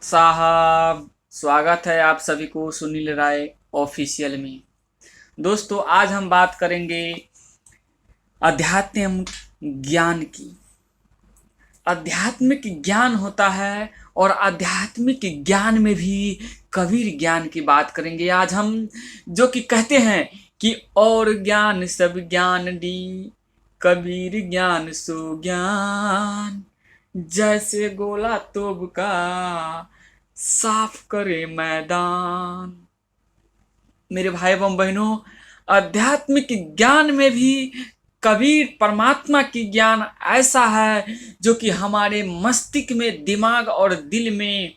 साहब, स्वागत है आप सभी को सुनील राय ऑफिशियल में। दोस्तों, आज हम बात करेंगे अध्यात्म ज्ञान की। आध्यात्मिक ज्ञान होता है और आध्यात्मिक ज्ञान में भी कबीर ज्ञान की बात करेंगे आज हम, जो कि कहते हैं कि और ज्ञान सब ज्ञान दी, कबीर ज्ञान सो ज्ञान, जैसे गोला तोब का साफ करे मैदान। मेरे भाई एवं बहनों, आध्यात्मिक ज्ञान में भी कबीर परमात्मा की ज्ञान ऐसा है जो कि हमारे मस्तिष्क में, दिमाग और दिल में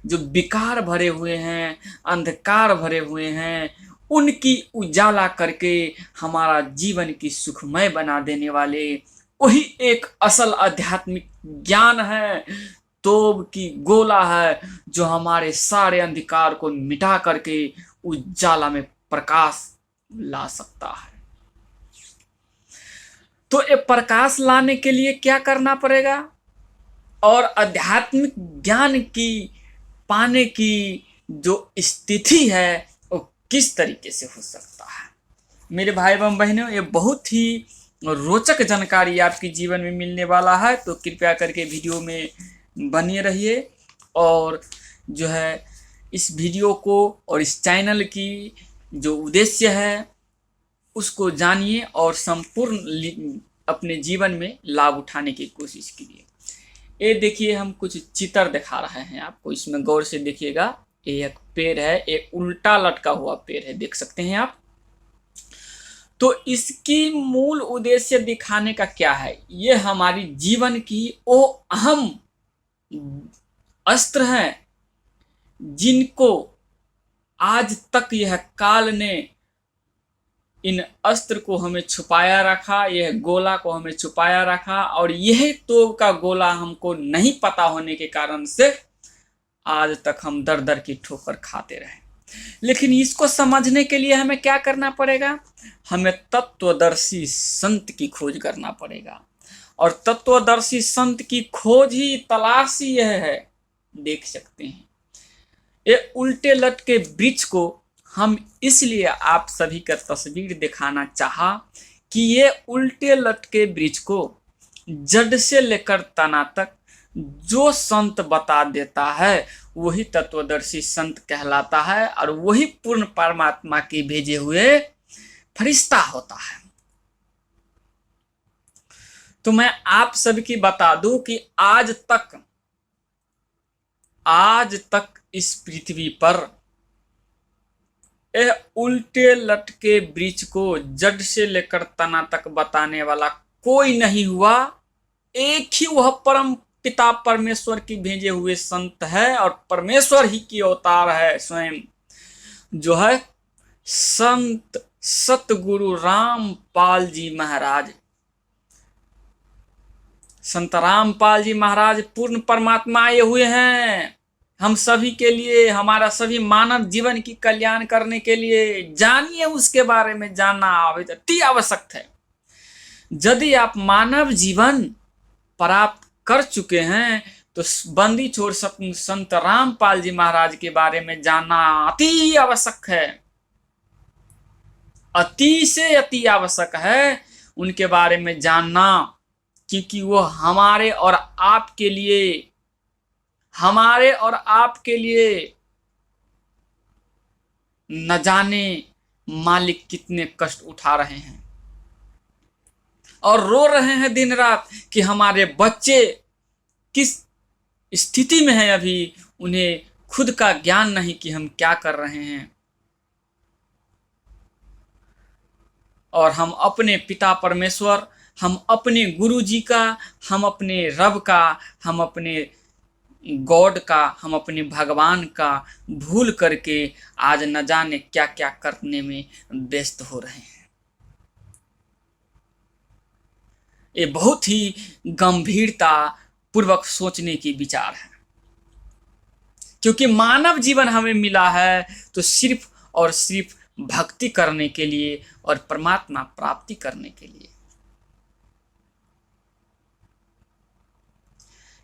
जो विकार भरे हुए हैं, अंधकार भरे हुए हैं, उनकी उजाला करके हमारा जीवन की सुखमय बना देने वाले वही एक असल आध्यात्मिक ज्ञान है, तोब की गोला है, जो हमारे सारे अंधकार को मिटा करके उजाला में प्रकाश ला सकता है। तो ये प्रकाश लाने के लिए क्या करना पड़ेगा और आध्यात्मिक ज्ञान की पाने की जो स्थिति है वो किस तरीके से हो सकता है। मेरे भाई एवं बहनों, ये बहुत ही रोचक जानकारी आपके जीवन में मिलने वाला है, तो कृपया करके वीडियो में बने रहिए और जो है इस वीडियो को और इस चैनल की जो उद्देश्य है उसको जानिए और संपूर्ण अपने जीवन में लाभ उठाने की कोशिश कीजिए। ये देखिए, हम कुछ चित्र दिखा रहे हैं आपको, इसमें गौर से देखिएगा। ये एक पेड़ है, एक उल्टा लटका हुआ पेड़ है, देख सकते हैं आप। तो इसकी मूल उद्देश्य दिखाने का क्या है, ये हमारी जीवन की वो अहम अस्त्र हैं जिनको आज तक यह काल ने इन अस्त्र को हमें छुपाया रखा, यह गोला को हमें छुपाया रखा, और यह तोब का गोला हमको नहीं पता होने के कारण से आज तक हम दर दर की ठोकर खाते रहे। लेकिन इसको समझने के लिए हमें क्या करना पड़ेगा, हमें तत्वदर्शी संत की खोज करना पड़ेगा। और तत्वदर्शी संत की खोज ही, तलाश ही यह है। देख सकते हैं ये उल्टे लटके वृक्ष को हम इसलिए आप सभी का तस्वीर दिखाना चाहा कि ये उल्टे लटके वृक्ष को जड़ से लेकर तना तक जो संत बता देता है वही तत्वदर्शी संत कहलाता है, और वही पूर्ण परमात्मा के भेजे हुए फरिश्ता होता है। तो मैं आप सभी की बता दूं कि आज तक इस पृथ्वी पर यह उल्टे लटके वृक्ष को जड़ से लेकर तना तक बताने वाला कोई नहीं हुआ। एक ही वह परम पिता परमेश्वर की भेजे हुए संत है, और परमेश्वर ही की अवतार है स्वयं, जो है संत सतगुरु रामपाल जी महाराज। संत रामपाल जी महाराज पूर्ण परमात्मा आए हुए हैं हम सभी के लिए, हमारा सभी मानव जीवन की कल्याण करने के लिए। जानिए, उसके बारे में जानना अति आवश्यक है। यदि आप मानव जीवन प्राप्त कर चुके हैं तो बंदी छोड़ संत रामपाल जी महाराज के बारे में जानना अति आवश्यक है, अति से अति आवश्यक है उनके बारे में जानना, क्योंकि वो हमारे और आपके लिए न जाने मालिक कितने कष्ट उठा रहे हैं और रो रहे हैं दिन रात कि हमारे बच्चे किस स्थिति में हैं। अभी उन्हें खुद का ज्ञान नहीं कि हम क्या कर रहे हैं, और हम अपने पिता परमेश्वर, हम अपने गुरु जी का, हम अपने रब का, हम अपने गॉड का, हम अपने भगवान का भूल करके आज न जाने क्या क्या करने में व्यस्त हो रहे हैं। ये बहुत ही गंभीरता पूर्वक सोचने की विचार है, क्योंकि मानव जीवन हमें मिला है तो सिर्फ और सिर्फ भक्ति करने के लिए और परमात्मा प्राप्ति करने के लिए।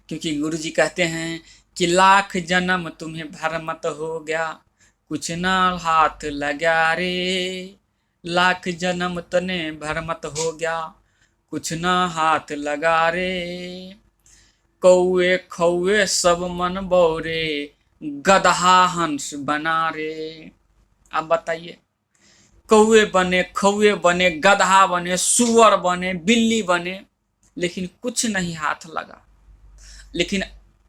क्योंकि गुरु जी कहते हैं कि लाख जन्म तुम्हें भरमत हो गया, कुछ ना हाथ लगा रे। लाख जन्म तने भरमत हो गया, कुछ ना हाथ लगा रे। कौए खौए सब मन बौरे, गदहा हंस बना रे। अब बताइए, कौए बने, खौए बने, गदहा बने, सुअर बने, बिल्ली बने, लेकिन कुछ नहीं हाथ लगा। लेकिन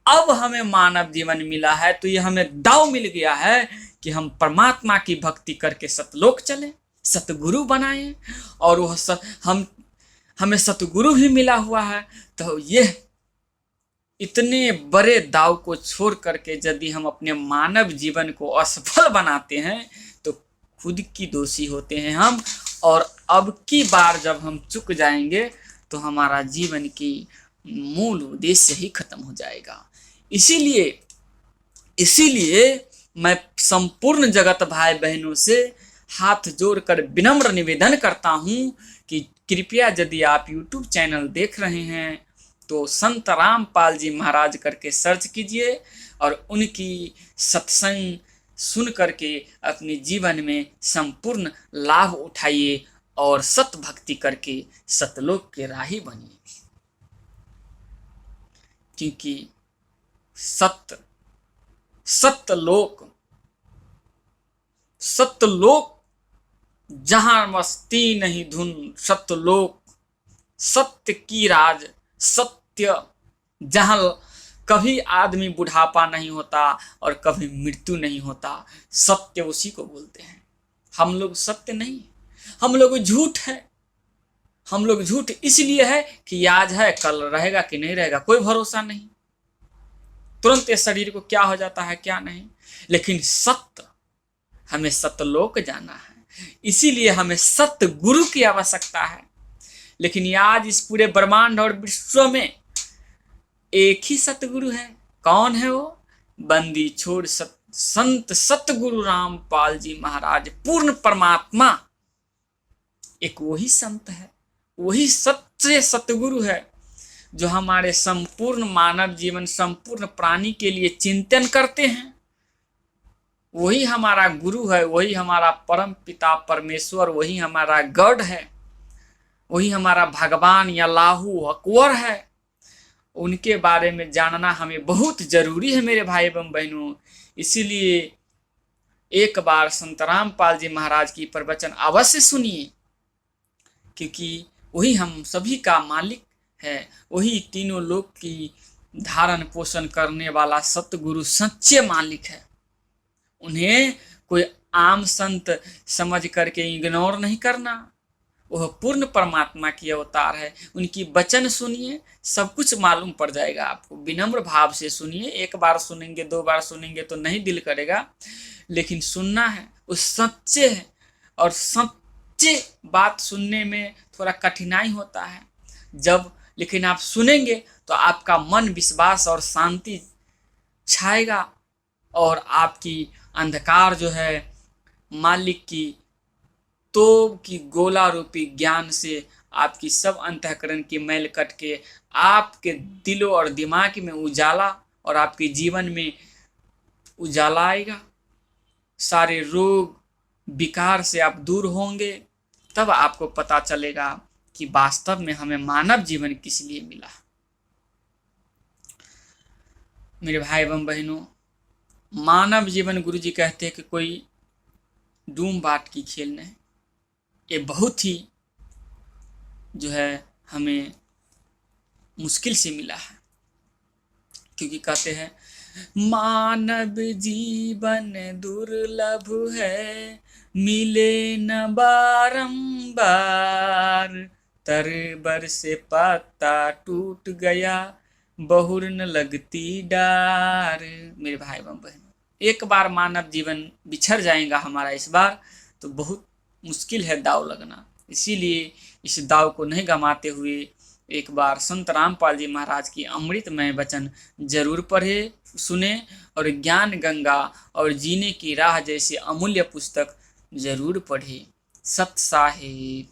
अब हमें मानव जीवन मिला है तो ये हमें दाव मिल गया है कि हम परमात्मा की भक्ति करके सतलोक चले, सतगुरु बनाए। और वह हमें सतगुरु भी मिला हुआ है। तो ये इतने बड़े दाव को छोड़ करके यदि हम अपने मानव जीवन को असफल बनाते हैं तो खुद की दोषी होते हैं हम। और अब की बार जब हम चुक जाएंगे तो हमारा जीवन की मूल उद्देश्य ही खत्म हो जाएगा। इसीलिए मैं संपूर्ण जगत भाई बहनों से हाथ जोड़कर विनम्र निवेदन करता हूँ कि कृपया यदि आप YouTube चैनल देख रहे हैं तो संत रामपाल जी महाराज करके सर्च कीजिए और उनकी सत्संग सुन करके अपने जीवन में संपूर्ण लाभ उठाइए और सत भक्ति करके सतलोक के राही बनिए। क्योंकि सतलोक जहां मस्ती नहीं धुन, सतलोक सत्य की राज, सत्य जहां कभी आदमी बुढ़ापा नहीं होता और कभी मृत्यु नहीं होता, सत्य उसी को बोलते हैं। हम लोग सत्य नहीं, हम लोग झूठ है। हम लोग झूठ इसलिए है कि आज है कल रहेगा कि नहीं रहेगा कोई भरोसा नहीं, तुरंत इस शरीर को क्या हो जाता है क्या नहीं। लेकिन सत्य, हमें सतलोक जाना है, इसीलिए हमें सत्य गुरु की आवश्यकता है। लेकिन आज इस पूरे ब्रह्मांड और विश्व में एक ही सतगुरु है। कौन है वो? बंदी छोड़ संत सतगुरु रामपाल जी महाराज, पूर्ण परमात्मा। एक वही संत है, वही सच्चे सतगुरु है जो हमारे संपूर्ण मानव जीवन, संपूर्ण प्राणी के लिए चिंतन करते हैं। वही हमारा गुरु है, वही हमारा परम पिता परमेश्वर, वही हमारा गॉड है, वही हमारा भगवान या लाहू अकबर है। उनके बारे में जानना हमें बहुत जरूरी है मेरे भाई एवं बहनों। इसीलिए एक बार संत रामपाल जी महाराज की प्रवचन अवश्य सुनिए, क्योंकि वही हम सभी का मालिक है। वही तीनों लोक की धारण पोषण करने वाला सतगुरु सच्चे मालिक है। उन्हें कोई आम संत समझ करके इग्नोर नहीं करना। वह पूर्ण परमात्मा की अवतार है। उनकी वचन सुनिए, सब कुछ मालूम पड़ जाएगा आपको। विनम्र भाव से सुनिए। एक बार सुनेंगे, दो बार सुनेंगे तो नहीं दिल करेगा, लेकिन सुनना है। वो सच्चे है और सच्चे बात सुनने में थोड़ा कठिनाई होता है जब, लेकिन आप सुनेंगे तो आपका मन विश्वास और शांति छाएगा और आपकी अंधकार जो है मालिक की तो की गोला रूपी ज्ञान से आपकी सब अंतःकरण की मैल कट के आपके दिलो और दिमाग में उजाला और आपके जीवन में उजाला आएगा। सारे रोग विकार से आप दूर होंगे। तब आपको पता चलेगा कि वास्तव में हमें मानव जीवन किस लिए मिला। मेरे भाई एवं बहनों, मानव जीवन गुरु जी कहते हैं कि कोई डूम बाट की खेल नहीं। ये बहुत ही जो है हमें मुश्किल से मिला है, क्योंकि कहते हैं मानव जीवन दुर्लभ है, मिले न बारंबार, तरबर से पत्ता टूट गया, बहुर न लगती डार। मेरे भाई बहन, एक बार मानव जीवन बिछड़ जाएगा हमारा इस बार, तो बहुत मुश्किल है दाव लगना। इसीलिए इस दाव को नहीं गंवाते हुए एक बार संत रामपाल जी महाराज की अमृतमय वचन जरूर पढ़े, सुने और ज्ञान गंगा और जीने की राह जैसे अमूल्य पुस्तक जरूर पढ़े। सत साहिब।